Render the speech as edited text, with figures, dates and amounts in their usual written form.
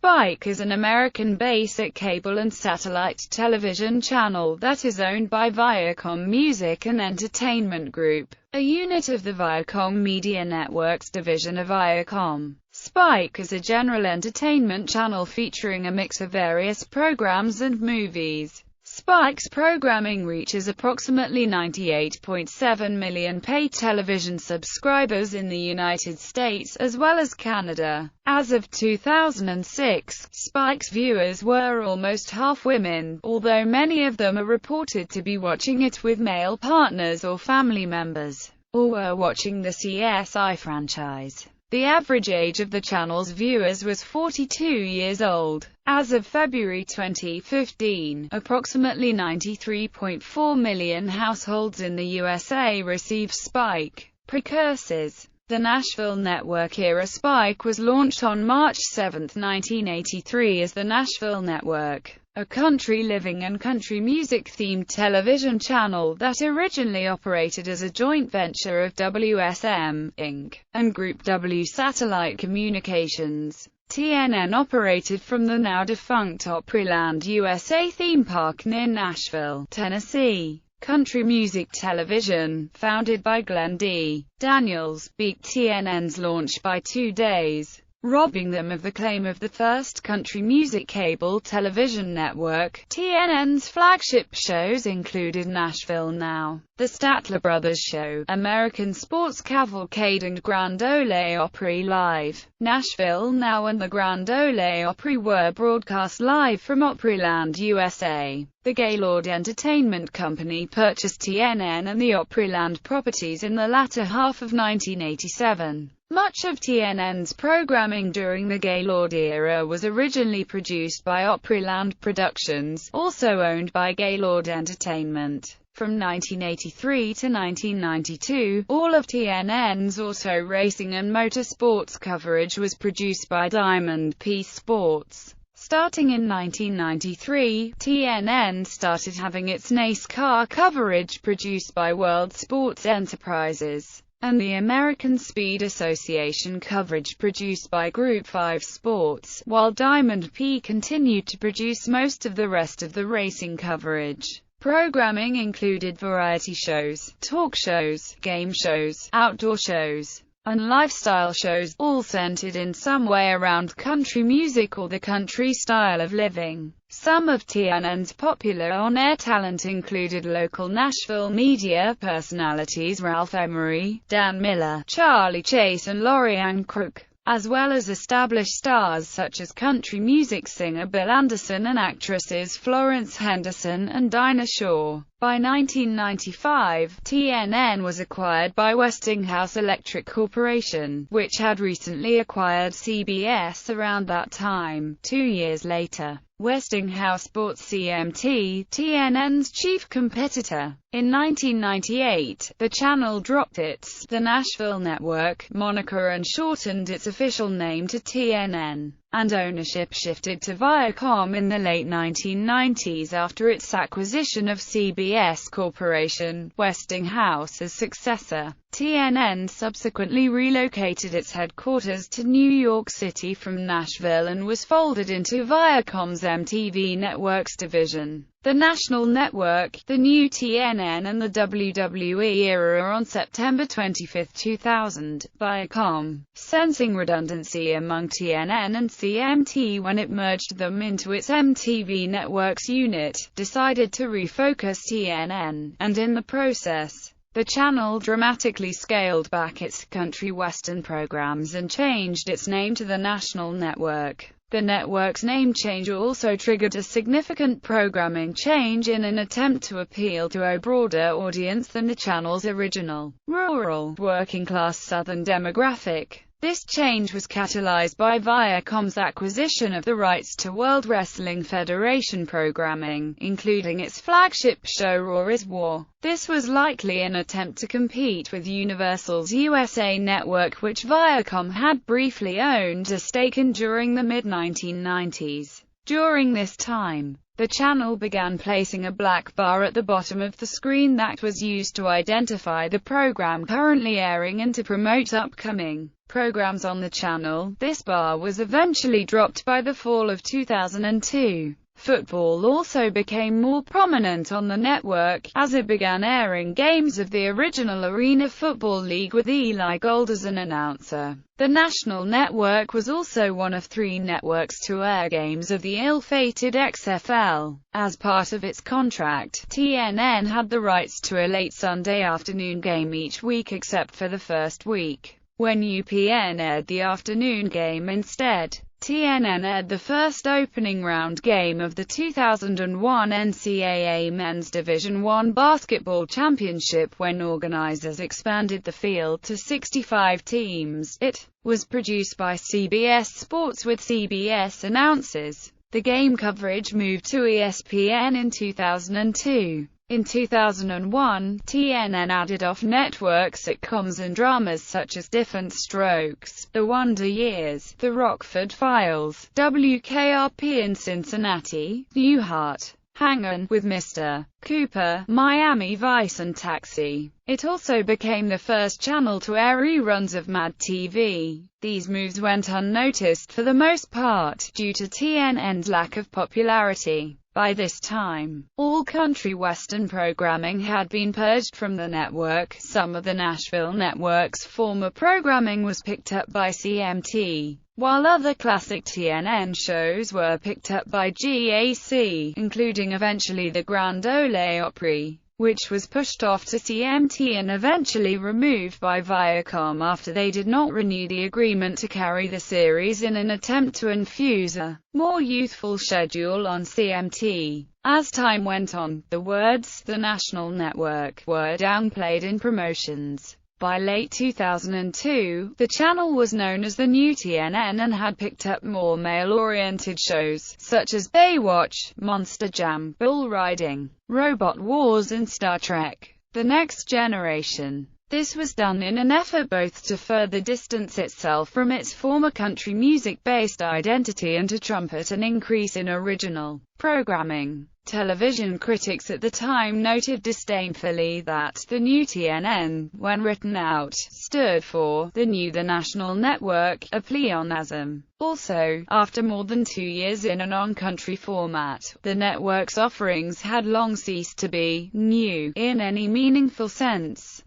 Spike is an American basic cable and satellite television channel that is owned by Viacom Music and Entertainment Group, a unit of the Viacom Media Networks division of Viacom. Spike is a general entertainment channel featuring a mix of various programs and movies. Spike's programming reaches approximately 98.7 million paid television subscribers in the United States as well as Canada. As of 2006, Spike's viewers were almost half women, although many of them are reported to be watching it with male partners or family members, or were watching the CSI franchise. The average age of the channel's viewers was 42 years old. As of February 2015, approximately 93.4 million households in the USA receive Spike. Precursors. The Nashville Network era. Spike was launched on March 7, 1983 as the Nashville Network, a country living and country music-themed television channel that originally operated as a joint venture of WSM, Inc., and Group W Satellite Communications. TNN operated from the now-defunct Opryland, USA theme park near Nashville, Tennessee. Country music television, founded by Glenn D. Daniels, beat TNN's launch by 2 days, robbing them of the claim of the first country music cable television network. TNN's flagship shows included Nashville Now, The Statler Brothers Show, American Sports Cavalcade and Grand Ole Opry Live. Nashville Now and the Grand Ole Opry were broadcast live from Opryland, USA. The Gaylord Entertainment Company purchased TNN and the Opryland properties in the latter half of 1987. Much of TNN's programming during the Gaylord era was originally produced by Opryland Productions, also owned by Gaylord Entertainment. From 1983 to 1992, all of TNN's auto racing and motorsports coverage was produced by Diamond P Sports. Starting in 1993, TNN started having its NASCAR coverage produced by World Sports Enterprises, and the American Speed Association coverage produced by Group 5 Sports, while Diamond P continued to produce most of the rest of the racing coverage. Programming included variety shows, talk shows, game shows, outdoor shows, and lifestyle shows, all centered in some way around country music or the country style of living. Some of TNN's popular on-air talent included local Nashville media personalities Ralph Emery, Dan Miller, Charlie Chase and Lorianne Crook, as well as established stars such as country music singer Bill Anderson and actresses Florence Henderson and Dinah Shore. By 1995, TNN was acquired by Westinghouse Electric Corporation, which had recently acquired CBS around that time. 2 years later, Westinghouse bought CMT, TNN's chief competitor. In 1998, the channel dropped its The Nashville Network moniker and shortened its official name to TNN, and ownership shifted to Viacom in the late 1990s after its acquisition of CBS Corporation, Westinghouse's successor. TNN subsequently relocated its headquarters to New York City from Nashville and was folded into Viacom's MTV Networks division. The national network, the new TNN and the WWE era on September 25, 2000. Viacom, sensing redundancy among TNN and CMT when it merged them into its MTV Networks unit, decided to refocus TNN, and in the process, the channel dramatically scaled back its country western programs and changed its name to the National Network. The network's name change also triggered a significant programming change in an attempt to appeal to a broader audience than the channel's original, rural, working-class Southern demographic. This change was catalyzed by Viacom's acquisition of the rights to World Wrestling Federation programming, including its flagship show Raw is War. This was likely an attempt to compete with Universal's USA Network, which Viacom had briefly owned a stake in during the mid-1990s. During this time, the channel began placing a black bar at the bottom of the screen that was used to identify the program currently airing and to promote upcoming programs on the channel. This bar was eventually dropped by the fall of 2002. Football also became more prominent on the network, as it began airing games of the original Arena Football League with Eli Gold as an announcer. The national network was also one of 3 networks to air games of the ill-fated XFL. As part of its contract, TNN had the rights to a late Sunday afternoon game each week except for the first week, when UPN aired the afternoon game instead. TNN aired the first opening round game of the 2001 NCAA Men's Division I Basketball Championship when organizers expanded the field to 65 teams. It was produced by CBS Sports with CBS announcers. The game coverage moved to ESPN in 2002. In 2001, TNN added off-network sitcoms and dramas such as Diff'rent Strokes, The Wonder Years, The Rockford Files, WKRP in Cincinnati, Newhart, Hang On with Mr. Cooper, Miami Vice and Taxi. It also became the first channel to air reruns of Mad TV. These moves went unnoticed for the most part, due to TNN's lack of popularity. By this time, all country western programming had been purged from the network. Some of the Nashville network's former programming was picked up by CMT, while other classic TNN shows were picked up by GAC, including eventually the Grand Ole Opry, which was pushed off to CMT and eventually removed by Viacom after they did not renew the agreement to carry the series in an attempt to infuse a more youthful schedule on CMT. As time went on, the words "the National Network" were downplayed in promotions. By late 2002, the channel was known as the New TNN and had picked up more male-oriented shows, such as Baywatch, Monster Jam, Bull Riding, Robot Wars and Star Trek: The Next Generation. This was done in an effort both to further distance itself from its former country music-based identity and to trumpet an increase in original programming. Television critics at the time noted disdainfully that the New TNN, when written out, stood for the National Network, a pleonasm. Also, after more than 2 years in a non-country format, the network's offerings had long ceased to be new in any meaningful sense.